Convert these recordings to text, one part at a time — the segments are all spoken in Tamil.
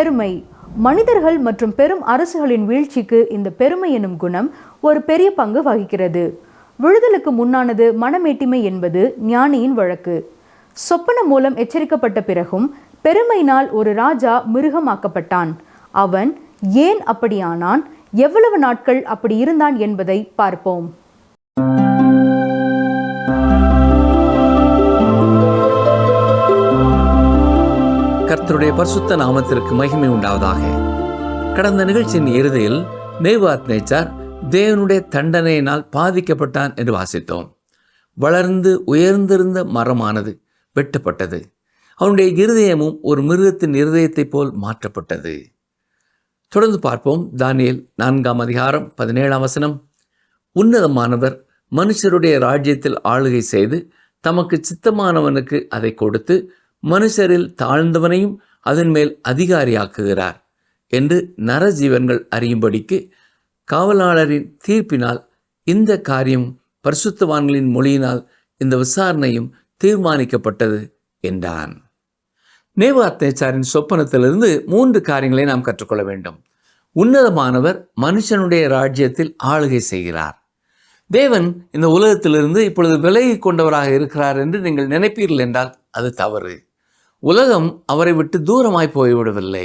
பெருமை. மனிதர்கள் மற்றும் பெரும் அரசுகளின் வீழ்ச்சிக்கு இந்த பெருமை எனும் குணம் ஒரு பெரிய பங்கு வகிக்கிறது. விழுதலுக்கு முன்னானது மனமேட்டிமை என்பது ஞானியின் வழக்கு. சொப்பனம் மூலம் எச்சரிக்கப்பட்ட பிறகும் பெருமையினால் ஒரு ராஜா மிருகமாக்கப்பட்டான். அவன் ஏன் அப்படியானான், எவ்வளவு நாட்கள் அப்படி இருந்தான் என்பதை பார்ப்போம். கர்த்தருடைய பரிசுத்த நாமத்திற்கு மகிமை உண்டாவதாக. கடந்த நிகழ்ச்சியின் இறுதியில் நேபுகாத்நேச்சார் தேவனுடைய தண்டனையினால் பாதிக்கப்பட்டான் என்று வாசித்தோம். வளர்ந்து உயர்ந்திருந்த மரமானது வெட்டப்பட்டது. அவனுடைய இருதயமும் ஒரு மிருகத்தின் இருதயத்தைப் போல் மாற்றப்பட்டது. தொடர்ந்து பார்ப்போம். தானியேல் 4ஆம் அதிகாரம் 17ஆம் வசனம். உன்னதமானவர் மனுஷருடைய ராஜ்யத்தில் ஆளுகை செய்து தமக்கு சித்தமானவனுக்கு அதை கொடுத்து மனுஷரில் தாழ்ந்தவனையும் அதன் மேல் அதிகாரியாக்குகிறார் என்று நரஜீவன்கள் அறியும்படிக்கு காவலாளரின் தீர்ப்பினால் இந்த காரியம் பரிசுத்தவான்களின் மொழியினால் இந்த விசாரணையும் தீர்மானிக்கப்பட்டது என்றான். நேபுகாத்நேச்சாரின் சொப்பனத்திலிருந்து 3 காரியங்களை நாம் கற்றுக்கொள்ள வேண்டும். உன்னதமானவர் மனுஷனுடைய ராஜ்யத்தில் ஆளுகை செய்கிறார். தேவன் இந்த உலகத்திலிருந்து இப்பொழுது விலகி கொண்டவராக இருக்கிறார் என்று நீங்கள் நினைப்பீர்கள் என்றால் அது தவறு. உலகம் அவரை விட்டு தூரமாய் போய்விடவில்லை.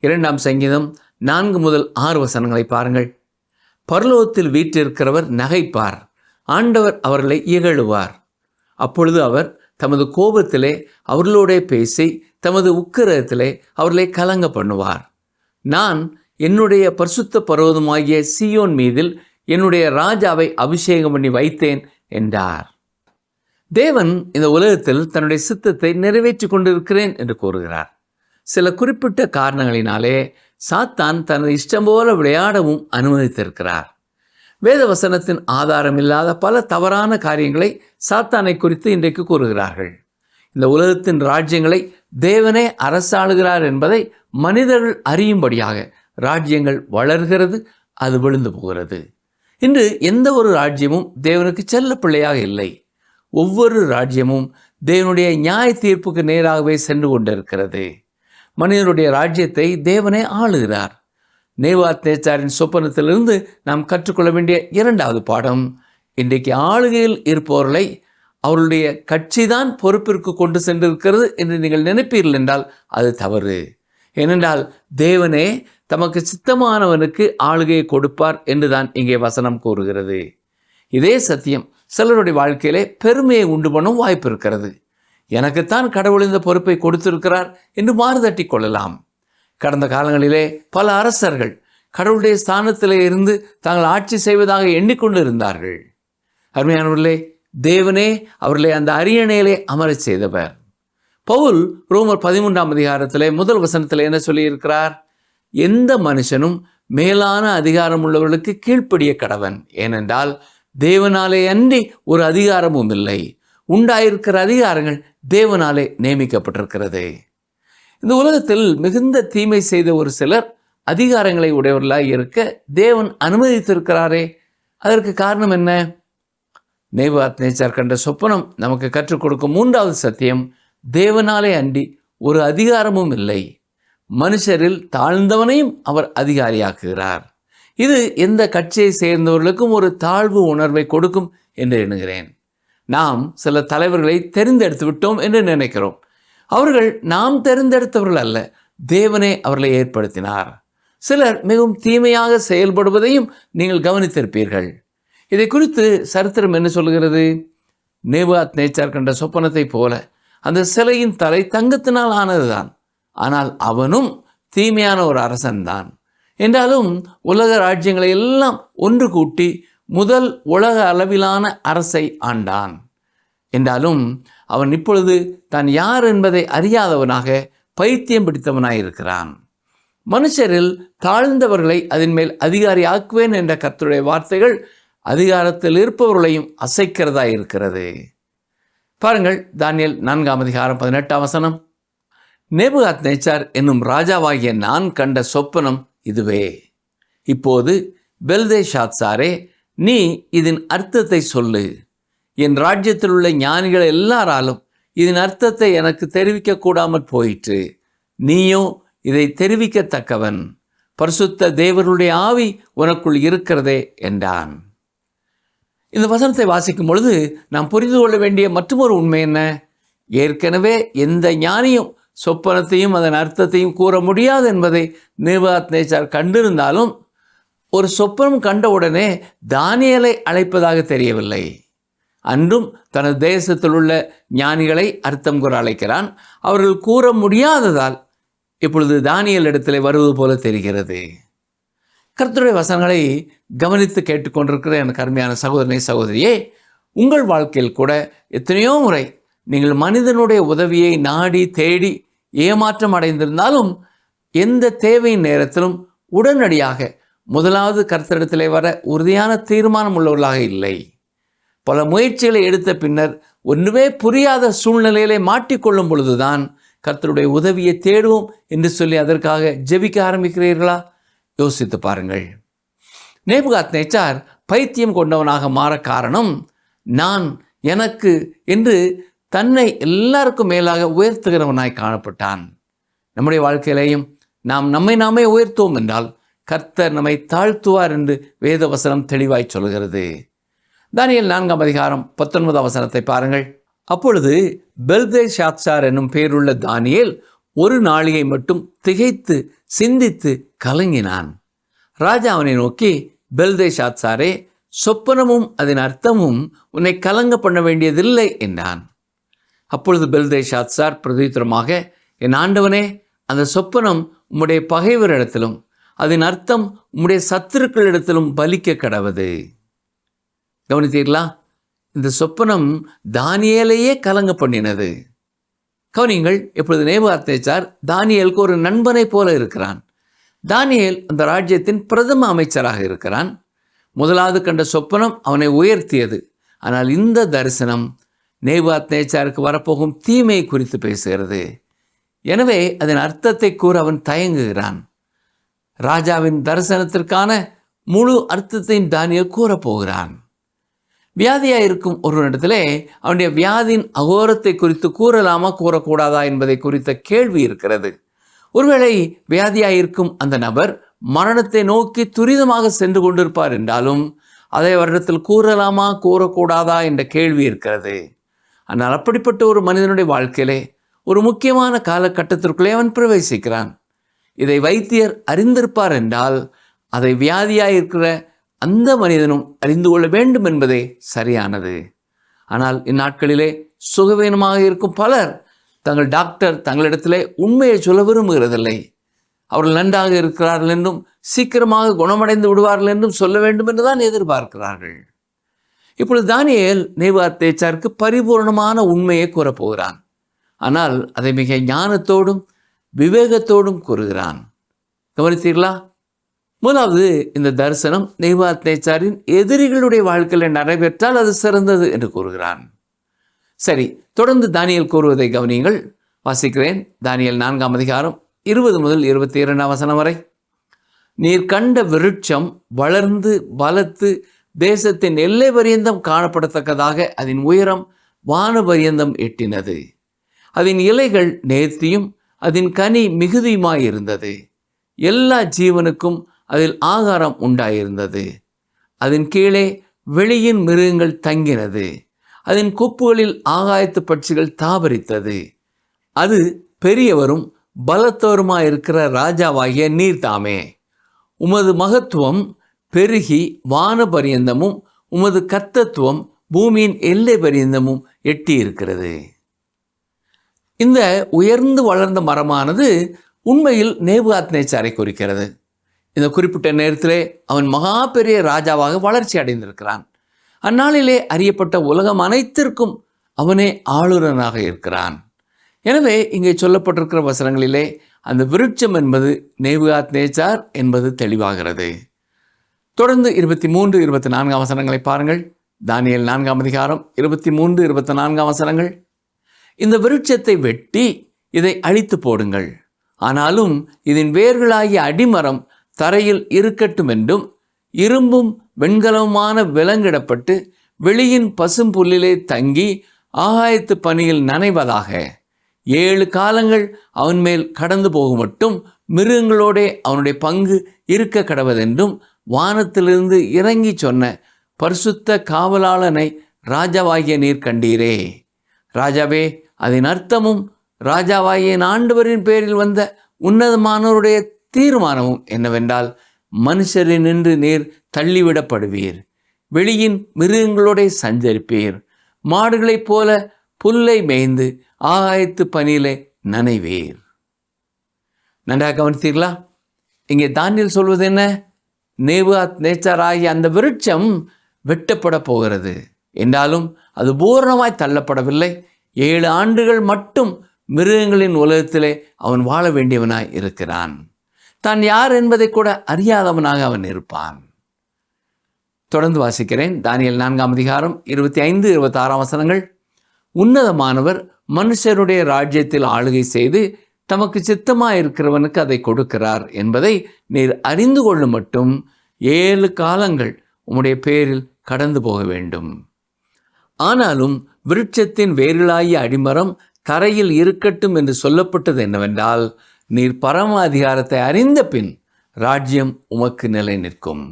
2ஆம் சங்கீதம் 4 முதல் 6 வசனங்களை பாருங்கள். பரலோகத்தில் வீற்றிருக்கிறவர் நகைப்பார், ஆண்டவர் அவர்களை இகழுவார். அப்பொழுது அவர் தமது கோபத்திலே அவர்களோடே பேசி தமது உக்கிரத்திலே அவர்களை கலங்க பண்ணுவார். நான் என்னுடைய பரிசுத்த பர்வதமாகிய சீயோன் மீதில் என்னுடைய ராஜாவை அபிஷேகம் பண்ணி வைத்தேன் என்றார். தேவன் இந்த உலகத்தில் தன்னுடைய சித்தத்தை நிறைவேற்றி கொண்டிருக்கிறேன் என்று கூறுகிறார். சில குறிப்பிட்ட காரணங்களினாலே சாத்தான் தனது இஷ்டம் போல விளையாடவும் அனுமதித்திருக்கிறார். வேத வசனத்தின் ஆதாரம் இல்லாத பல தவறான காரியங்களை சாத்தானை குறித்து இன்றைக்கு கூறுகிறார்கள். இந்த உலகத்தின் ராஜ்யங்களை தேவனே அரசாளுகிறார் என்பதை மனிதர்கள் அறியும்படியாக ராஜ்யங்கள் வளர்கிறது, அது விழுந்து போகிறது. இன்று எந்த ஒரு ராஜ்யமும் தேவனுக்கு செல்ல பிள்ளையாக இல்லை. ஒவ்வொரு ராஜ்யமும் தேவனுடைய நியாய தீர்ப்புக்கு நேராகவே சென்று கொண்டிருக்கிறது. மனிதனுடைய ராஜ்யத்தை தேவனே ஆளுகிறார். நேபுகாத்நேச்சாரின் சொப்பனத்திலிருந்து நாம் கற்றுக்கொள்ள வேண்டிய 2வது பாடம், இன்றைக்கு ஆளுகையில் இருப்பவர்களை அவருடைய கட்சிதான் பொறுப்பிற்கு கொண்டு சென்றிருக்கிறது என்று நீங்கள் நினைப்பீர்கள் என்றால் அது தவறு. ஏனென்றால் தேவனே தமக்கு சித்தமானவனுக்கு ஆளுகையை கொடுப்பார் என்றுதான் இங்கே வசனம் கூறுகிறது. இதே சத்தியம் சிலருடைய வாழ்க்கையிலே பெருமையை உண்டு பண்ணும் வாய்ப்பு இருக்கிறது. எனக்குத்தான் கடவுள் இந்த பொறுப்பை கொடுத்திருக்கிறார் என்று மாறுதட்டி கொள்ளலாம். கடந்த காலங்களிலே பல அரசர்கள் கடவுளுடைய ஸ்தானத்திலே இருந்து தாங்கள் ஆட்சி செய்வதாக எண்ணிக்கொண்டு இருந்தார்கள். அருமையானவர்களே, தேவனே அவர்களை அந்த அரியணையிலே அமரச் செய்தவர். பவுல் ரோமர் 13ஆம் அதிகாரத்திலே 1 வசனத்தில் என்ன சொல்லியிருக்கிறார்? எந்த மனுஷனும் மேலான அதிகாரம் உள்ளவர்களுக்கு கீழ்ப்படிய கடவன், ஏனென்றால் தேவனாலே அன்றி ஒரு அதிகாரமும் இல்லை. உண்டாயிருக்கிற அதிகாரங்கள் தேவனாலே நியமிக்கப்பட்டிருக்கிறது. இந்த உலகத்தில் மிகுந்த தீமை செய்த ஒரு சிலர் அதிகாரங்களை உடையவர்களாக இருக்க தேவன் அனுமதித்திருக்கிறாரே. அதற்கு காரணம் என்ன? நேபுகாத்நேச்சார் கண்ட சொப்பனம் நமக்கு கற்றுக் கொடுக்கும் 3வது சத்தியம், தேவனாலே அன்றி ஒரு அதிகாரமும் இல்லை. மனுஷரில் தாழ்ந்தவனையும் அவர் அதிகாரியாக்குகிறார். இது எந்த கட்சியை சேர்ந்தவர்களுக்கும் ஒரு தாழ்வு உணர்வை கொடுக்கும் என்று எண்ணுகிறேன். நாம் சில தலைவர்களை தெரிந்தெடுத்து விட்டோம் என்று நினைக்கிறோம். அவர்கள் நாம் தெரிந்தெடுத்தவர்கள் அல்ல, தேவனே அவர்களை ஏற்படுத்தினார். சிலர் மிகவும் தீமையாக செயல்படுவதையும் நீங்கள் கவனித்திருப்பீர்கள். இதை குறித்து சரித்திரம் என்ன சொல்கிறது? நேபுகாத்நேச்சார் கண்ட சொப்பனத்தை போல அந்த சிலையின் தலை தங்கத்தினால் ஆனதுதான். ஆனால் அவனும் தீமையான ஒரு அரசன்தான். என்றாலும் உலக ராஜ்யங்களை எல்லாம் ஒன்று கூட்டி முதல் உலக அளவிலான அரசை ஆண்டான். என்றாலும் அவன் இப்பொழுது தான் யார் என்பதை அறியாதவனாக பைத்தியம் பிடித்தவனாயிருக்கிறான். மனுஷரில் தாழ்ந்தவர்களை அதன் மேல் அதிகாரி ஆக்குவேன் என்ற கர்த்தருடைய வார்த்தைகள் அதிகாரத்தில் இருப்பவர்களையும் அசைக்கிறதா இருக்கிறது. பாருங்கள், தானியேல் 4ஆம் அதிகாரம் 18ஆம் வசனம். நேபுகாத்நேச்சார் என்னும் ராஜாவாகிய நான் கண்ட சொப்பனம் இதுவே. இப்போது பெல்தேஷாத்சாரே, நீ இதன் அர்த்தத்தை சொல்லு. என் ராஜ்யத்தில் உள்ள ஞானிகள் எல்லாராலும் இதன் அர்த்தத்தை எனக்கு தெரிவிக்க கூடாமல் போயிற்று. நீயோ இதை தெரிவிக்கத்தக்கவன். பரிசுத்த தேவனுடைய ஆவி உனக்குள் இருக்கிறதே என்றான். இந்த வசனத்தை வாசிக்கும் பொழுது நாம் புரிந்து கொள்ள வேண்டிய மற்றொரு உண்மை என்ன? ஏற்கனவே எந்த ஞானியும் சொப்பனத்தையும் அதன் அர்த்தத்தையும் கூற முடியாது என்பதை நேபுகாத்நேச்சார் கண்டிருந்தாலும் ஒரு சொப்பனம் கண்டவுடனே தானியேலை அழைப்பதாக தெரியவில்லை. அன்றும் தனது தேசத்தில் உள்ள ஞானிகளை அர்த்தம் கூற அழைக்கிறான். அவர்கள் கூற முடியாததால் இப்பொழுது தானியேல் இடத்திலே வருவது போல தெரிகிறது. கர்த்தருடைய வசனங்களை கவனித்து கேட்டுக்கொண்டிருக்கிற எனக்கு அருமையான சகோதரனே, சகோதரியே, உங்கள் வாழ்க்கையில் கூட எத்தனையோ முறை நீங்கள் மனிதனுடைய உதவியை நாடி தேடி ஏமாற்றம் அடைந்திருந்தாலும் எந்த தேவையின் நேரத்திலும் உடனடியாக முதலாவது கர்த்தரிடத்திலே வர உறுதியான தீர்மானம் உள்ளவர்களாக இல்லை. பல முயற்சிகளை எடுத்த பின்னர் ஒன்றுமே புரியாத சூழ்நிலையிலே மாட்டிக்கொள்ளும் பொழுதுதான் கர்த்தருடைய உதவியை தேடுவோம் என்று சொல்லி அதற்காக ஜெபிக்க ஆரம்பிக்கிறீர்களா? யோசித்து பாருங்கள். நேபுகாத்நேச்சார் பைத்தியம் கொண்டவனாக மாற காரணம் நான், எனக்கு என்று தன்னை எல்லாருக்கும் மேலாக உயர்த்துகிறவனாய் காணப்பட்டான். நம்முடைய வாழ்க்கையிலேயும் நாம் நம்மை நாமே உயர்த்துவோம் என்றால் கர்த்தர் நம்மை தாழ்த்துவார் என்று வேத வசனம் தெளிவாய் சொல்கிறது. தானியேல் 4ஆம் அதிகாரம் 19ஆம் வசனத்தை பாருங்கள். அப்பொழுது பெல்தேஷாத்சார் என்னும் பெயருள்ள தானியேல் ஒரு நாளிகை மட்டும் திகைத்து சிந்தித்து கலங்கினான். ராஜா அவனை நோக்கி, பெல்தேஷாத்சாரே, சொப்பனமும் அதன் அர்த்தமும் உன்னை கலங்க பண்ண வேண்டியதில்லை என்றான். அப்பொழுது பெல்தேஷாத்சார் பிரதித்திரமாக, என் ஆண்டவனே, அந்த சொப்பனம் உம்முடைய பகைவரிடத்திலும் அதன் அர்த்தம் உம்முடைய சத்துருக்களிடத்திலும் பலிக்க கடவது. கவனித்தீர்களா? இந்த சொப்பனம் தானியேலையே கலங்க பண்ணினது. கவனிங்கள், இப்பொழுது நேபுகாத்நேச்சார் தானியேலுக்கு ஒரு நண்பனை போல இருக்கிறான். தானியேல் அந்த ராஜ்யத்தின் பிரதம அமைச்சராக இருக்கிறான். முதலாவது கண்ட சொப்பனம் அவனை உயர்த்தியது. ஆனால் இந்த தரிசனம் நேபுகாத்நேச்சாருக்கு வரப்போகும் தீமையை குறித்து பேசுகிறது. எனவே அதன் அர்த்தத்தை கூற அவன் தயங்குகிறான். ராஜாவின் தரிசனத்திற்கான முழு அர்த்தத்தையும் தானியேல் கூறப்போகிறான். வியாதியாக இருக்கும் ஒருவனிடத்திலே அவனுடைய வியாதியின் அகோரத்தை குறித்து கூறலாமா கூறக்கூடாதா என்பதை குறித்த கேள்வி இருக்கிறது. ஒருவேளை வியாதியாக இருக்கும் அந்த நபர் மரணத்தை நோக்கி துரிதமாக சென்று கொண்டிருப்பார் என்றாலும் அதை வருடத்தில் கூறலாமா கூறக்கூடாதா என்ற கேள்வி இருக்கிறது. ஆனால் அப்படிப்பட்ட ஒரு மனிதனுடைய வாழ்க்கையிலே ஒரு முக்கியமான காலகட்டத்திற்குள்ளே அவன் பிரவேசிக்கிறான். இதை வைத்தியர் அறிந்திருப்பார் என்றால் அதை வியாதியாக இருக்கிற அந்த மனிதனும் அறிந்து கொள்ள வேண்டும் என்பதே சரியானது. ஆனால் இந்நாட்களிலே சுகவீனமாக இருக்கும் பலர் தங்கள் டாக்டர் தங்களிடத்திலே உண்மையை சொல்ல விரும்புகிறதில்லை. அவர்கள் நன்றாக இருக்கிறார்கள் என்றும் சீக்கிரமாக குணமடைந்து விடுவார்கள் என்றும் சொல்ல வேண்டும் என்றுதான் எதிர்பார்க்கிறார்கள். இப்பொழுது தானியேல் நேபுகாத்நேச்சாருக்கு பரிபூர்ணமான உண்மையை கூறப்போகிறான். ஆனால் அதை மிக ஞானத்தோடும் விவேகத்தோடும் கூறுகிறான். கவனித்தீர்களா? முதலாவது, இந்த தரிசனம் நேபுகாத்நேச்சாரின் எதிரிகளுடைய வாழ்க்கையில் நடைபெற்றால் அது சிறந்தது என்று கூறுகிறான். சரி, தொடர்ந்து தானியேல் கூறுவதை கவனியுங்கள். வாசிக்கிறேன். தானியேல் 4ஆம் அதிகாரம் 20 முதல் 22ஆம் வசனம் வரை. நீர் கண்ட விருட்சம் வளர்ந்து பலத்து தேசத்தின் எல்லை பரியந்தம் காணப்படத்தக்கதாக அதன் உயரம் வான பரியந்தம் எட்டினது. அதன் இலைகள் நேர்த்தியும் அதன் கனி மிகுதியுமாயிருந்தது. எல்லா ஜீவனுக்கும் அதில் ஆகாரம் உண்டாயிருந்தது. அதன் கீழே வெளியின் மிருகங்கள் தங்கினது. அதன் கொப்புகளில் ஆகாயத்து பட்சிகள் தாபரித்தது. அது பெரியவரும் பலத்தோருமாயிருக்கிற ராஜாவாகிய நீர்தாமே. உமது மகத்துவம் பெருகி வான பரியந்தமும் உமது கர்த்தத்துவம் பூமியின் எல்லை பரியந்தமும் எட்டியிருக்கிறது. இந்த உயர்ந்து வளர்ந்த மரமானது உண்மையில் நேபுகாத்நேச்சாரை குறிக்கிறது. இந்த குறிப்பிட்ட நேரத்திலே அவன் மகா பெரிய ராஜாவாக வளர்ச்சி அடைந்திருக்கிறான். அந்நாளிலே அறியப்பட்ட உலகம் அனைத்திற்கும் அவனே ஆளுநராக இருக்கிறான். எனவே இங்கே சொல்லப்பட்டிருக்கிற வசனங்களிலே அந்த விருட்சம் என்பது நேபுகாத்நேச்சார் என்பது தெளிவாகிறது. தொடர்ந்து 23, 24 வசனங்களை பாருங்கள். தானியேல் 4ஆம் அதிகாரம் 23, 24 வசனங்கள். இந்த விருட்சத்தை வெட்டி இதை அழித்து போடுங்கள். ஆனாலும் இதன் வேர்களாகிய அடிமரம் தரையில் இருக்கட்டும் என்றும் இரும்பும் வெண்கலவுமான விலங்கிடப்பட்டு வெளியின் பசும்புல்லிலே தங்கி ஆகாயத்து பனியில் நனைவதாக. 7 காலங்கள் அவன் மேல் கடந்து போகும் மட்டும் மிருகங்களோட அவனுடைய பங்கு இருக்க கடவதென்றும் வானத்திலிருந்து இறங்கி சொன்ன பரிசுத்த காவலாளனை ராஜாவாகிய நீர் கண்டீரே. ராஜாவே, அதன் அர்த்தமும் ராஜாவாகிய ஆண்டவரின் பேரில் வந்த உன்னதமானவருடைய தீர்மானமும் என்னவென்றால், மனுஷரினின்று நீர் தள்ளிவிடப்படுவீர், வெளியின் மிருகங்களோட சஞ்சரிப்பீர், மாடுகளைப் போல புல்லை மேய்ந்து ஆகாயத்து பனியிலே நனைவீர். நன்றாக கவனித்தீர்களா? இங்கே தானியேல் சொல்வது என்ன? நேபுகாத்நேச்சார் ஆகிய அந்த விருட்சம் வெட்டப்பட போகிறது என்றாலும் அது பூரணமாய் தள்ளப்படவில்லை. 7 ஆண்டுகள் மட்டும் மிருகங்களின் உலகத்திலே அவன் வாழ வேண்டியவனாய் இருக்கிறான். தான் யார் என்பதை கூட அறியாதவனாக அவன் இருப்பான். தொடர்ந்து வாசிக்கிறேன். தானியேல் 4ஆம் அதிகாரம் 25-26 வசனங்கள். உன்னதமானவர் மனுஷருடைய ராஜ்யத்தில் ஆளுகை செய்து தமக்கு சித்தமாயிருக்கிறவனுக்கு அதை கொடுக்கிறார் என்பதை நீர் அறிந்து கொள்ளும் மட்டும் 7 காலங்கள் உம்முடைய பேரில் கடந்து போக வேண்டும். ஆனாலும் விருட்சத்தின் வேரிலாகிய அடிமரம் தரையில் இருக்கட்டும் என்று சொல்லப்பட்டது என்னவென்றால், நீர் பரம அதிகாரத்தை அறிந்த பின் ராஜ்யம் உமக்கு நிலை நிற்கும்.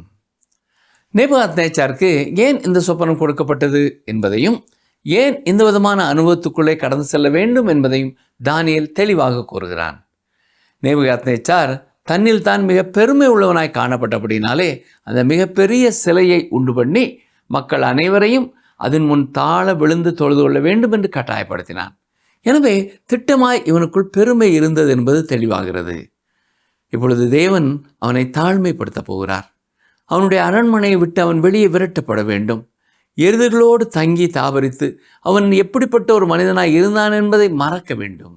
நேபுகாத்நேச்சாருக்கு ஏன் இந்த சொப்பனம் கொடுக்கப்பட்டது என்பதையும், ஏன் இந்த விதமான அனுபவத்துக்குள்ளே கடந்து செல்ல வேண்டும் என்பதையும் தானியேல் தெளிவாக கூறுகிறான். நேபுகாத்நேச்சார் தன்னில் தான் மிக பெருமை உள்ளவனாய் காணப்பட்டபடினாலே அந்த மிகப்பெரிய சிலையை உண்டு பண்ணி மக்கள் அனைவரையும் அதன் முன் தாழ விழுந்து தொழுது கொள்ள வேண்டும் என்று கட்டாயப்படுத்தினான். எனவே திட்டமாய் இவனுக்குள் பெருமை இருந்தது என்பது தெளிவாகிறது. இப்பொழுது தேவன் அவனை தாழ்மைப்படுத்த போகிறார். அவனுடைய அரண்மனையை விட்டு அவன் வெளியே விரட்டப்பட வேண்டும். எருதுகளோடு தங்கி தாபரித்து அவன் எப்படிப்பட்ட ஒரு மனிதனாய் இருந்தான் என்பதை மறக்க வேண்டும்.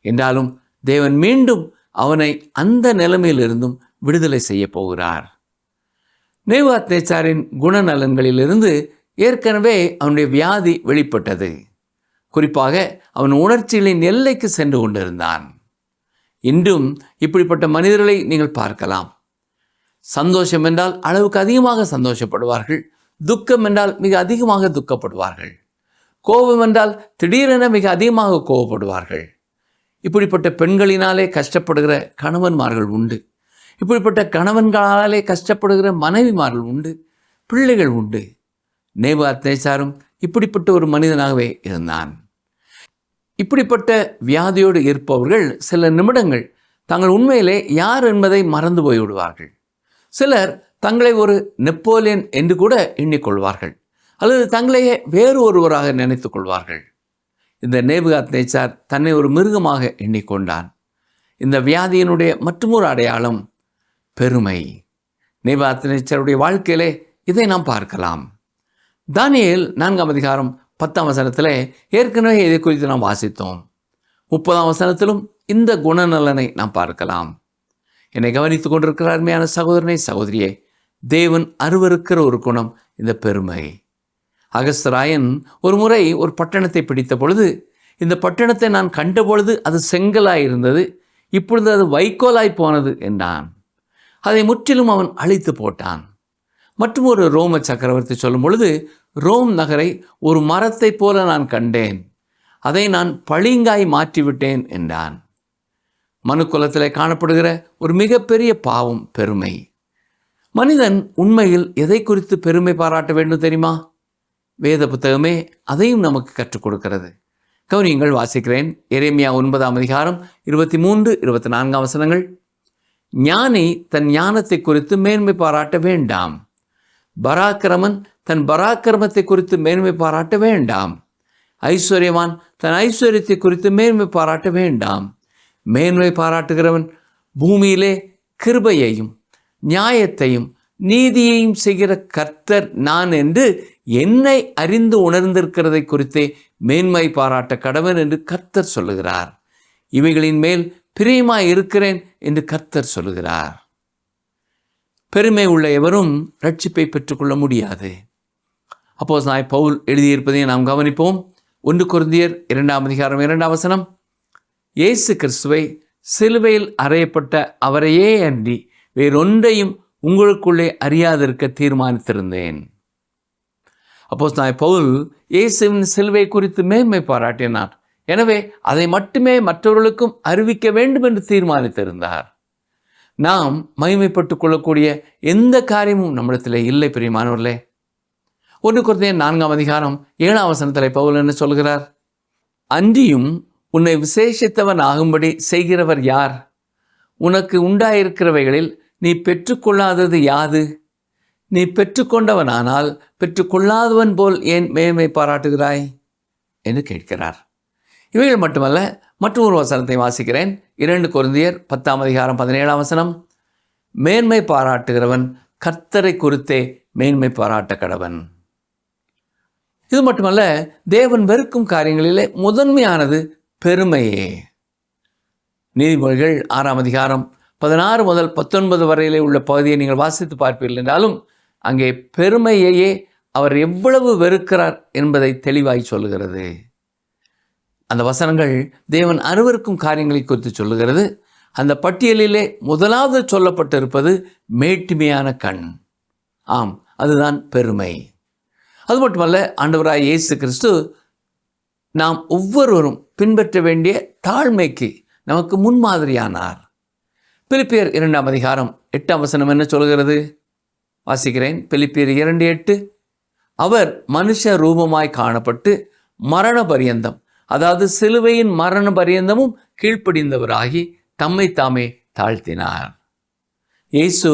என்றாலும் தேவன் மீண்டும் அவனை அந்த நிலைமையிலிருந்தும் விடுதலை செய்ய போகிறார். நேபுகாத்நேச்சாரின் குணநலன்களிலிருந்து ஏற்கனவே அவனுடைய வியாதி வெளிப்பட்டது. குறிப்பாக அவன் உணர்ச்சிகளின் எல்லைக்கு சென்று கொண்டிருந்தான். இன்றும் இப்படிப்பட்ட மனிதர்களை நீங்கள் பார்க்கலாம். சந்தோஷம் என்றால் அளவுக்கு அதிகமாக சந்தோஷப்படுவார்கள். துக்கம் என்றால் மிக அதிகமாக துக்கப்படுவார்கள். கோபம் என்றால் திடீரென மிக அதிகமாக கோபப்படுவார்கள். இப்படிப்பட்ட பெண்களினாலே கஷ்டப்படுகிற கணவன்மார்கள் உண்டு. இப்படிப்பட்ட கணவன்களாலே கஷ்டப்படுகிற மனைவிமார்கள் உண்டு, பிள்ளைகள் உண்டு. நேபுகாத்நேச்சாரும் இப்படிப்பட்ட ஒரு மனிதனாகவே இருந்தான். இப்படிப்பட்ட வியாதியோடு இருப்பவர்கள் சில நிமிடங்கள் தாங்கள் உண்மையிலே யார் என்பதை மறந்து போய்விடுவார்கள். சிலர் தங்களை ஒரு நெப்போலியன் என்று கூட எண்ணிக்கொள்வார்கள், அல்லது தங்களையே வேறு ஒருவராக நினைத்து கொள்வார்கள். இந்த நேபுகாத்நேச்சார் தன்னை ஒரு மிருகமாக எண்ணிக்கொண்டான். இந்த வியாதியினுடைய மற்றொரு அடையாளம் பெருமை. நேபுகாத்நேச்சாருடைய வாழ்க்கையிலே இதை நாம் பார்க்கலாம். தானியேல் 4ஆம் அதிகாரம் 10ஆம் வசனத்திலே ஏற்கனவே இதை குறித்து நாம் வாசித்தோம். 30ஆம் வசனத்திலும் இந்த குணநலனை நாம் பார்க்கலாம். என்னை கவனித்துக் கொண்டிருக்கிற அருமையான சகோதரனை சகோதரியே, தேவன் அருவருக்கிற ஒரு குணம் இந்த பெருமை. அகஸ்தராயன் ஒரு முறை ஒரு பட்டணத்தை பிடித்த பொழுது, இந்த பட்டணத்தை நான் கண்டபொழுது அது செங்கலாய் இருந்தது, இப்பொழுது அது வைக்கோலாய் போனது என்றான். அதை முற்றிலும் அவன் அழித்து போட்டான். மற்றும் ஒரு ரோம சக்கரவர்த்தி சொல்லும் பொழுது, ரோம் நகரை ஒரு மரத்தைப் போல நான் கண்டேன், அதை நான் பளிங்காய் மாற்றிவிட்டேன் என்றான். மனுக்குலத்தில் காணப்படுகிற ஒரு மிகப்பெரிய பாவம் பெருமை. மனிதன் உண்மையில் எதை குறித்து பெருமை பாராட்ட வேண்டும் தெரியுமா? வேத புத்தகமே அதையும் நமக்கு கற்றுக் கொடுக்கிறது. கவனியங்கள், வாசிக்கிறேன். எரேமியா 9ஆம் அதிகாரம் 23-24 வசனங்கள். ஞானி தன் ஞானத்தை குறித்து மேன்மை பாராட்ட வேண்டாம், பராக்கிரமன் தன் பராக்கிரமத்தை குறித்து மேன்மை பாராட்ட வேண்டாம், ஐஸ்வர்யவான் தன் ஐஸ்வர்யத்தை குறித்து மேன்மை பாராட்ட வேண்டாம். மேன்மை பாராட்டுகிறவன் பூமியிலே கிருபையையும் நியாயத்தையும் நீதியையும் செய்கிற கர்த்தர் நான் என்று என்னை அறிந்து உணர்ந்திருக்கிறதை குறித்தே மேன்மை பாராட்ட கடவன் என்று கர்த்தர் சொல்லுகிறார். இவைகளின் மேல் பிரியமாய் இருக்கிறேன் என்று கர்த்தர் சொல்லுகிறார். பெருமை உள்ள எவரும் ரட்சிப்பை பெற்றுக்கொள்ள முடியாது. அப்போஸ்தலனாகிய பவுல் எழுதியிருப்பதை நாம் கவனிப்போம். 1 கொரிந்தியர் 2ஆம் அதிகாரம் 2ஆம் வசனம். இயேசு கிறிஸ்துவை சிலுவையில் அறையப்பட்ட அவரையே அன்றி வேறொன்றையும் உங்களுக்குள்ளே அறியாதிருக்க தீர்மானித்திருந்தேன். அப்போஸ்தலனாகிய பவுல் இயேசுவின் சிலுவை குறித்து மேன்மை பாராட்டினார். எனவே அதை மட்டுமே மற்றவர்களுக்கும் அறிவிக்க வேண்டும் என்று தீர்மானித்திருந்தார். நாம் மகிமைப்பட்டுக் கொள்ளக்கூடிய எந்த காரியமும் நம்மிடத்தில் இல்லை பிரியமானவர்களே. 1 கொரிந்தியர் 4:7 பவுல் என்ன சொல்கிறார்? அன்றியும் உன்னை விசேஷித்தவன் ஆகும்படி செய்கிறவர் யார்? உனக்கு உண்டாயிருக்கிறவைகளில் நீ பெற்றுக்கொள்ளாதது யாது? நீ பெற்றுக்கொண்டவனானால் பெற்றுக்கொள்ளாதவன் போல் ஏன் மேன்மை பாராட்டுகிறாய் என்று கேட்கிறார். இவைகள் மட்டுமல்ல, மற்றொரு வசனத்தை வாசிக்கிறேன். 2 கொரிந்தியர் 10:17 மேன்மை பாராட்டுகிறவன் கர்த்தரை குறித்தே மேன்மை பாராட்ட கடவன். இது மட்டுமல்ல, தேவன் வெறுக்கும் காரியங்களிலே முதன்மையானது பெருமையே. நீதிமொழிகள் 6:16 முதல் 19 வரையிலே உள்ள பகுதியை நீங்கள் வாசித்து பார்ப்பீர்கள் என்றாலும் அங்கே பெருமையையே அவர் எவ்வளவு வெறுக்கிறார் என்பதை தெளிவாய் சொல்லுகிறது. அந்த வசனங்கள் தேவன் அருவருக்கும் காரியங்களை குறித்து சொல்லுகிறது. அந்த பட்டியலிலே முதலாவது சொல்லப்பட்டிருப்பது மேட்டிமையான கண். ஆம், அதுதான் பெருமை. அது மட்டுமல்ல, ஆண்டவராய் இயேசு கிறிஸ்து நாம் ஒவ்வொருவரும் பின்பற்ற வேண்டிய தாழ்மைக்கு நமக்கு முன்மாதிரியானார். பிலிப்பியர் 2:8 என்ன சொல்கிறது? வாசிக்கிறேன். பிலிப்பியர் 2:8 அவர் மனுஷ ரூபமாய் காணப்பட்டு மரண பரியந்தம், அதாவது சிலுவையின் மரண பரியந்தமும் கீழ்ப்படிந்தவராகி தம்மை தாமே தாழ்த்தினார். இயேசு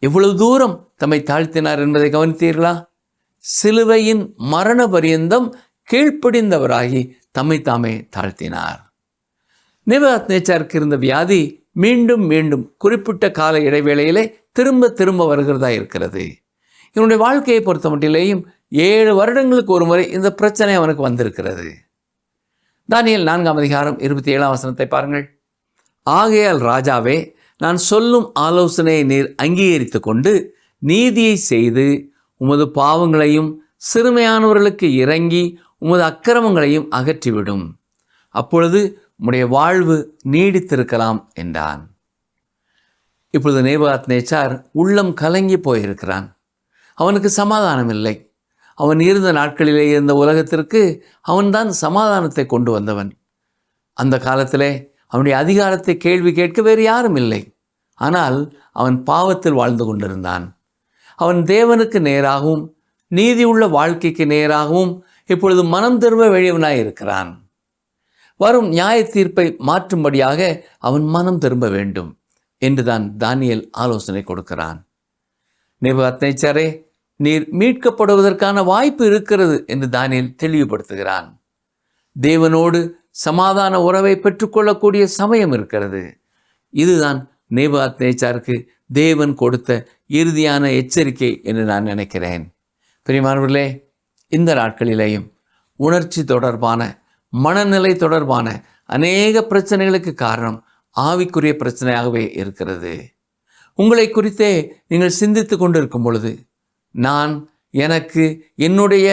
எவ்வளவு தூரம் தம்மை தாழ்த்தினார் என்பதை கவனித்தீர்களா? சிலுவையின் மரண பரியந்தம் கீழ்ப்படிந்தவராகி தம்மை தாமே தாழ்த்தினார். நேபுகாத்நேச்சாருக்கு இருந்த வியாதி மீண்டும் மீண்டும் குறிப்பிட்ட கால இடைவேளையிலே திரும்ப வருகிறதா இருக்கிறது. இவனுடைய வாழ்க்கையை பொறுத்த மட்டிலேயும் 7 வருடங்களுக்கு ஒரு முறை இந்த பிரச்சனை அவனுக்கு வந்திருக்கிறது. தானியேல் 4:27 பாருங்கள். ஆகையால் ராஜாவே, நான் சொல்லும் ஆலோசனையை நீர் அங்கீகரித்து கொண்டு நீதியை செய்து உமது பாவங்களையும் சிறுமையானவர்களுக்கு இறங்கி உமது அக்கிரமங்களையும் அகற்றிவிடும். அப்பொழுது உம்முடைய வாழ்வு நீடித்திருக்கலாம் என்றான். இப்பொழுது நேபுகாத்நேச்சார் உள்ளம் கலங்கி போயிருக்கிறான். அவனுக்கு சமாதானம் இல்லை. அவன் இருந்த நாட்களிலே இருந்த உலகத்திற்கு அவன்தான் சமாதானத்தை கொண்டு வந்தவன். அந்த காலத்திலே அவனுடைய அதிகாரத்தை கேள்வி கேட்க வேறு யாரும் இல்லை. ஆனால் அவன் பாவத்தில் வாழ்ந்து கொண்டிருந்தான். அவன் தேவனுக்கு நேராகவும் நீதியுள்ள வாழ்க்கைக்கு நேராகவும் இப்பொழுது மனம் திரும்ப வேண்டியவனாய் இருக்கிறான். வரும் நியாய தீர்ப்பை மாற்றும்படியாக அவன் மனம் திரும்ப வேண்டும் என்றுதான் தானியேல் ஆலோசனை கொடுக்கிறான். நேபுகாத்நேச்சாரே, நீர் மீட்கப்படுவதற்கான வாய்ப்பு இருக்கிறது என்று தானியேல் தெளிவுபடுத்துகிறான். தேவனோடு சமாதான உறவை பெற்றுக்கொள்ளக்கூடிய சமயம் இருக்கிறது. இதுதான் நேபுகாத்நேச்சாருக்கு தேவன் கொடுத்த இறுதியான எச்சரிக்கை என்று நான் நினைக்கிறேன். பிரியமானவர்களே, இந்த நாட்களிலேயும் உணர்ச்சி தொடர்பான, மனநிலை தொடர்பான அநேக பிரச்சனைகளுக்கு காரணம் ஆவிக்குரிய பிரச்சனையாகவே இருக்கிறது. உங்களை குறித்தே நீங்கள் சிந்தித்து கொண்டிருக்கும் பொழுது நான், எனக்கு, என்னுடைய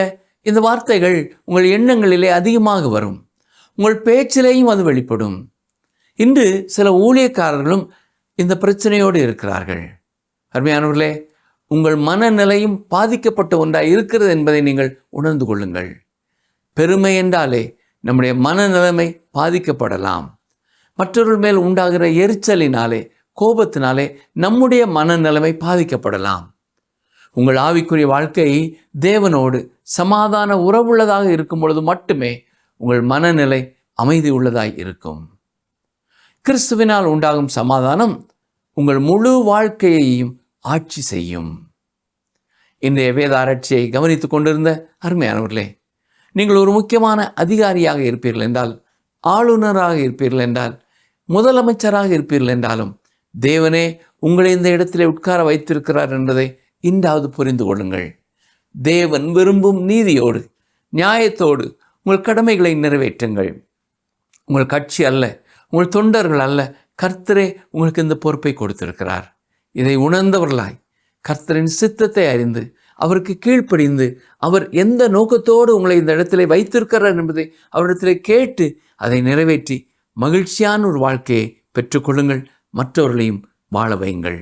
இந்த வார்த்தைகள் உங்கள் எண்ணங்களிலே அதிகமாக வரும். உங்கள் பேச்சிலேயும் அது வெளிப்படும். இன்று சில ஊழியக்காரர்களும் இந்த பிரச்சனையோடு இருக்கிறார்கள். அருமையானவர்களே, உங்கள் மனநிலையும் பாதிக்கப்பட்ட ஒன்றாக இருக்கிறது என்பதை நீங்கள் உணர்ந்து கொள்ளுங்கள். பெருமை என்றாலே நம்முடைய மனநிலைமை பாதிக்கப்படலாம். மற்றவர்கள் மேல் உண்டாகிற எரிச்சலினாலே, கோபத்தினாலே நம்முடைய மனநிலைமை பாதிக்கப்படலாம். உங்கள் ஆவிக்குரிய வாழ்க்கை தேவனோடு சமாதான உறவுள்ளதாக இருக்கும் பொழுது மட்டுமே உங்கள் மனநிலை அமைதி உள்ளதாய் இருக்கும். கிறிஸ்துவினால் உண்டாகும் சமாதானம் உங்கள் முழு வாழ்க்கையையும் ஆட்சி செய்யும். இன்றைய வேத ஆராய்ச்சியை கவனித்துக் கொண்டிருந்த அருமையானவர்களே, நீங்கள் ஒரு முக்கியமான அதிகாரியாக இருப்பீர்கள் என்றால், ஆளுநராக இருப்பீர்கள் என்றால், முதலமைச்சராக இருப்பீர்கள் என்றாலும் தேவனே உங்களை இந்த இடத்திலே உட்கார வைத்திருக்கிறார் என்பதை இன்றாவது புரிந்து கொள்ளுங்கள். தேவன் விரும்பும் நீதியோடு, நியாயத்தோடு உங்கள் கடமைகளை நிறைவேற்றுங்கள். உங்கள் கட்சி அல்ல, உங்கள் தொண்டர்கள் அல்ல, கர்த்தரே உங்களுக்கு இந்த பொறுப்பை கொடுத்திருக்கிறார். இதை உணர்ந்தவர்களாய் கர்த்தரின் சித்தத்தை அறிந்து அவருக்கு கீழ்ப்படிந்து அவர் எந்த நோக்கத்தோடு உங்களை இந்த இடத்திலே வைத்திருக்கிறார் என்பதை அவரிடத்திலே கேட்டு அதை நிறைவேற்றி மகிழ்ச்சியான ஒரு வாழ்க்கையை பெற்றுக்கொள்ளுங்கள். மற்றவர்களையும் வாழ வையுங்கள்.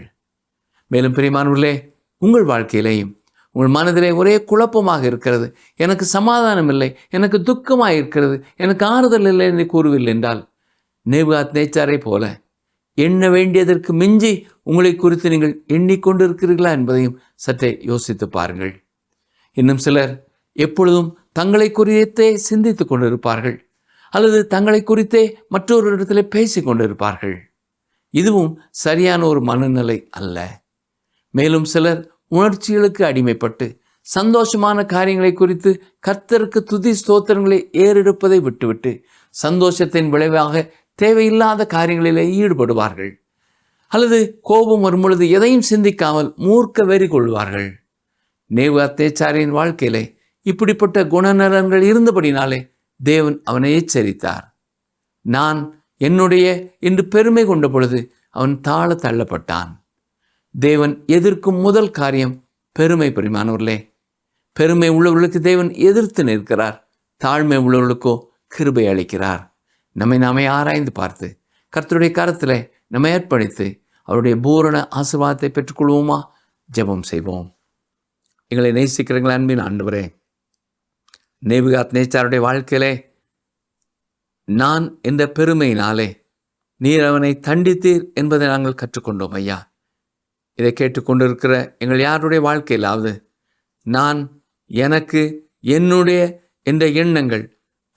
மேலும் பிரியமானவர்களே, உங்கள் வாழ்க்கையிலேயும் உங்கள் மனதிலே ஒரே குழப்பமாக இருக்கிறது, எனக்கு சமாதானம் இல்லை, எனக்கு துக்கமாக இருக்கிறது, எனக்கு ஆறுதல் இல்லை என்று கூறுவில்லை என்றால், நேபுகாத்நேச்சாரை போல எண்ண வேண்டியதற்கு மிஞ்சி உங்களை குறித்து நீங்கள் எண்ணிக்கொண்டு இருக்கிறீர்களா என்பதையும் சற்றே யோசித்து பாருங்கள். இன்னும் சிலர் எப்பொழுதும் தங்களை குறித்தே சிந்தித்து கொண்டிருப்பார்கள், அல்லது தங்களை குறித்தே மற்றொரு இடத்துல பேசி கொண்டிருப்பார்கள். இதுவும் சரியான ஒரு மனநிலை அல்ல. மேலும் சிலர் உணர்ச்சிகளுக்கு அடிமைப்பட்டு சந்தோஷமான காரியங்களை குறித்து கர்த்தருக்கு துதி ஸ்தோத்திரங்களை ஏறெடுப்பதை விட்டுவிட்டு சந்தோஷத்தின் விளைவாக தேவையில்லாத காரியங்களிலே ஈடுபடுவார்கள். அல்லது கோபம் வரும் பொழுது எதையும் சிந்திக்காமல் மூர்க்க வெறி கொள்வார்கள். நேபுகாத்நேச்சாரின் வாழ்க்கையிலே இப்படிப்பட்ட குணநலன்கள் இருந்தபடினாலே தேவன் அவனை எச்சரித்தார். நான் என்னுடைய என்று பெருமை கொண்ட பொழுது அவன் தாழ தள்ளப்பட்டான். தேவன் எதிர்க்கும் முதல் காரியம் பெருமை. பிரியமானவர்களே, பெருமை உள்ளவர்களுக்கு தேவன் எதிர்த்து நிற்கிறார், தாழ்மை உள்ளவர்களுக்கோ கிருபை அளிக்கிறார். நம்மை நாமே ஆராய்ந்து பார்த்து கர்த்தருடைய கரத்தில் நம்மை அர்ப்பணித்து அவருடைய பூரண ஆசீர்வாதத்தை பெற்றுக்கொள்வோமா? ஜெபம் செய்வோம். எங்களை நேசிக்கிறீங்களா அன்பின் ஆண்டவரே, நேபுகாத்நேச்சாருடைய வாழ்க்கையிலே நான் என்ற பெருமையினாலே நீர் அவனை தண்டித்தீர் என்பதை நாங்கள் கற்றுக்கொண்டோம். ஐயா, இதை கேட்டுக்கொண்டிருக்கிற எங்கள் யாருடைய வாழ்க்கையிலாவது நான், எனக்கு, என்னுடைய என்ற எண்ணங்கள்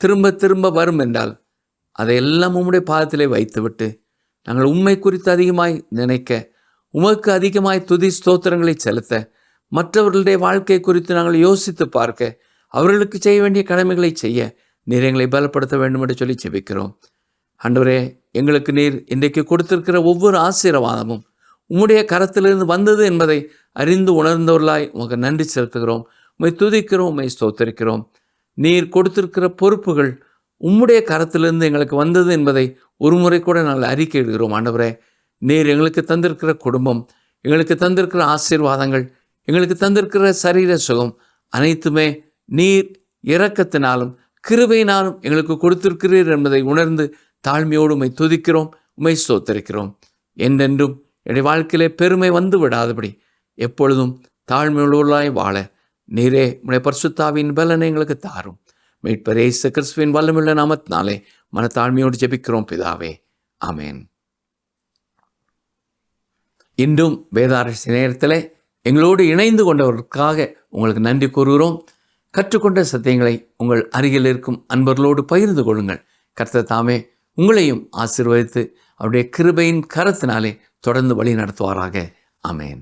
திரும்ப திரும்ப வரும் என்றால் அதையெல்லாம் உம்முடைய பாதத்திலே வைத்துவிட்டு நாங்கள் உம்மை குறித்து அதிகமாய் நினைக்க, உமக்கு அதிகமாய் துதி ஸ்தோத்திரங்களை செலுத்த, மற்றவர்களுடைய வாழ்க்கை குறித்து நாங்கள் யோசித்து பார்க்க, அவர்களுக்கு செய்ய வேண்டிய கடமைகளை செய்ய நீர் எங்களை பலப்படுத்த வேண்டும் என்று சொல்லி ஜெபிக்கிறோம். ஆண்டவரே, எங்களுக்கு நீர் இன்றைக்கு கொடுத்திருக்கிற ஒவ்வொரு ஆசீர்வாதமும் உம்முடைய கரத்திலிருந்து வந்தது என்பதை அறிந்து உணர்ந்தவர்களாய் உமக்கு நன்றி செலுத்துகிறோம். உம்மை துதிக்கிறோம், உம்மை ஸ்தோத்திரிக்கிறோம். நீர் கொடுத்திருக்கிற பொறுப்புகள் உம்முடைய கரத்திலிருந்து எங்களுக்கு வந்தது என்பதை ஒரு முறை கூட நாங்கள் அறிக்கையிடுகிறோம். ஆண்டவரே, நீர் எங்களுக்கு தந்திருக்கிற குடும்பம், எங்களுக்கு தந்திருக்கிற ஆசீர்வாதங்கள், எங்களுக்கு தந்திருக்கிற சரீர சுகம் அனைத்துமே நீர் இரக்கத்தினாலும் கிருபையினாலும் எங்களுக்கு கொடுத்திருக்கிறீர் என்பதை உணர்ந்து தாழ்மையோடு உம்மை துதிக்கிறோம், உம்மை ஸ்தோத்திரிக்கிறோம். என்றென்றும் என்னுடைய வாழ்க்கையிலே பெருமை வந்து விடாதபடி எப்பொழுதும் தாழ்மையுள்ளவர்களாய் வாழ நீரே உம்முடைய பரிசுத்தாவின் பலனை எங்களுக்கு தாரும். மீட்பர் இயேசு கிறிஸ்துவின் வல்லமையுள்ள நாமத்தினாலே மனத்தாழ்மையோடு ஜெபிக்கிறோம் பிதாவே, ஆமேன். இன்றும் வேதாராய்ச்சி நேரத்தில் எங்களோடு இணைந்து கொண்டவர்களுக்காக உங்களுக்கு நன்றி கூறுகிறோம். கற்றுக்கொண்ட சத்தியங்களை உங்கள் அருகில் இருக்கும் அன்பர்களோடு பகிர்ந்து கொள்ளுங்கள். கர்த்தர் தாமே உங்களையும் ஆசீர்வதித்து அவருடைய கிருபையின் கரத்தினாலே தொடர்ந்து வழி நடத்துவாராக. ஆமேன்.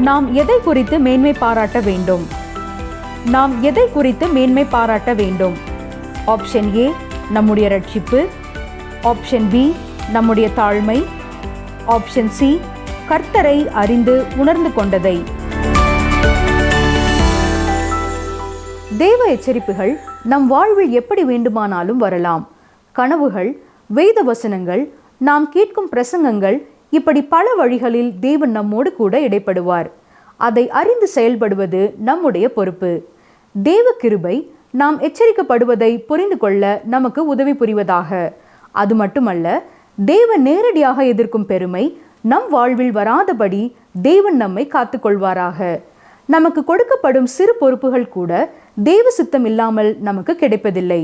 நாம் எதை குறித்து மேன்மை பாராட்ட வேண்டும்? நாம் எதை குறித்து மேன்மை பாராட்ட வேண்டும்? ஆப்ஷன் ஏ, நம்முடைய ரட்சிப்பு. ஆப்ஷன் பி, நம்முடைய தாழ்மை. ஆப்ஷன் சி, கர்த்தரை அறிந்து உணர்ந்து கொண்டதை. தேவ எச்சரிப்புகள் நம் வாழ்வில் எப்படி வேண்டுமானாலும் வரலாம். கனவுகள், வேத வசனங்கள், நாம் கேட்கும் பிரசங்கங்கள், இப்படி பல வழிகளில் தேவன் நம்மோடு கூட இடைப்படுவார். அதை அறிந்து செயல்படுவது நம்முடைய பொறுப்பு. தேவ கிருபை நாம் எச்சரிக்கப்படுவதை புரிந்து கொள்ள நமக்கு உதவி புரிவதாக. அது மட்டுமல்ல, தேவன் நேரடியாக எதிர்க்கும் பெருமை நம் வாழ்வில் வராதபடி தேவன் நம்மை காத்துக்கொள்வாராக. நமக்கு கொடுக்கப்படும் சிறு பொறுப்புகள் கூட தேவ சித்தம் இல்லாமல் நமக்கு கிடைப்பதில்லை.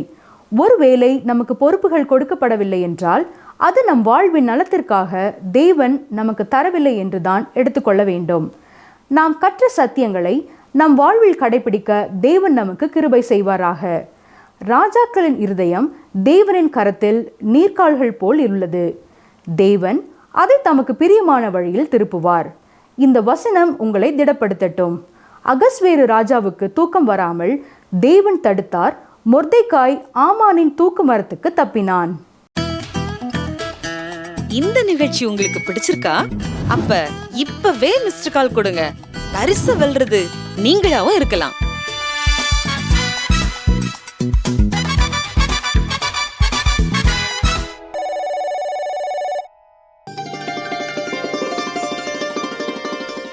ஒருவேளை நமக்கு பொறுப்புகள் கொடுக்கப்படவில்லை என்றால் அது நம் வாழ்வின் நலத்திற்காக தேவன் நமக்கு தரவில்லை என்றுதான் எடுத்துக்கொள்ள வேண்டும். நாம் கற்ற சத்தியங்களை நம் வாழ்வில் கடைபிடிக்க தேவன் நமக்கு கிருபை செய்வாராக. ராஜாக்களின் இருதயம் தேவனின் கரத்தில் நீர்க்கால்கள் போல் உள்ளது. தேவன் அதை தமக்கு பிரியமான வழியில் திருப்புவார். இந்த வசனம் உங்களை திடப்படுத்தட்டும். அகஸ்வேரு ராஜாவுக்கு தூக்கம் வராமல் தேவன் தடுத்தார். மொர்தெக்காய் ஆமானின் தூக்கு மரத்துக்கு தப்பினான். இந்த நிகழ்ச்சி உங்களுக்கு பிடிச்சிருக்கா? அப்ப இப்பவே மிஸ்டர் கால் கொடுங்க. பரிசு வெல்றது நீங்களாவும் இருக்கலாம்.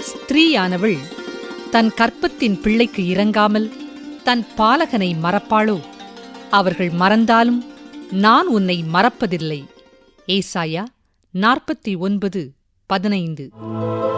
ஸ்திரீயானவள் தன் கற்பத்தின் பிள்ளைக்கு இரங்காமல் தன் பாலகனை மறப்பாளோ? அவர்கள் மறந்தாலும் நான் உன்னை மறப்பதில்லை. ஏசாயா 49:15